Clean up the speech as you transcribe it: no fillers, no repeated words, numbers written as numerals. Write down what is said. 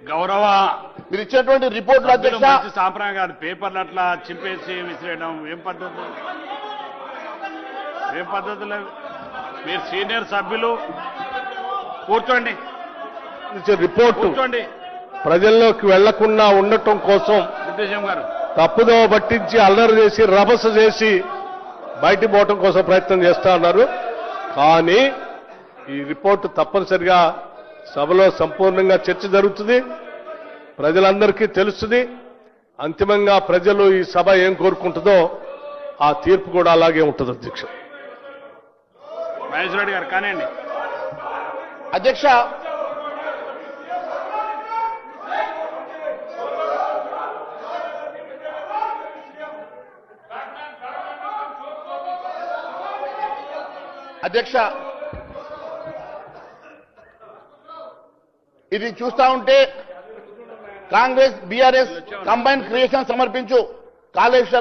గౌరవ మీరు ఇచ్చినటువంటి రిపోర్టులు అధ్యక్ష మంచి సాంప్రదాయం కాదు. పేపర్లు అట్లా చింపేసి విసిరేయడం ఏం పద్ధతి? ఏం పద్ధతులు? మీరు సీనియర్ సభ్యులు, కూర్చోండి రిపోర్టు కూర్చోండి. ప్రజల్లోకి వెళ్లకుండా ఉండటం కోసం దిగ్విజయం గారు తప్పుదో పట్టించి అల్లరి చేసి రభస చేసి బయటికి పోవటం కోసం ప్రయత్నం చేస్తా ఉన్నారు. కానీ ఈ రిపోర్టు తప్పనిసరిగా సభలో సంపూర్ణంగా చర్చ జరుగుతుంది, ప్రజలందరికీ తెలుస్తుంది. అంతిమంగా ప్రజలు ఈ సభ ఏం కోరుకుంటుందో ఆ తీర్పు కూడా అలాగే ఉంటుంది. అధ్యక్ష మహేశ్వర రెడ్డి గారు కానివ్వండి. అధ్యక్ష అధ్యక్ష ఇది చూస్తా ఉంటే కాంగ్రెస్ బీఆర్ఎస్ కంబైన్ క్రియేషన్ సమర్పించు కాళేశ్వరం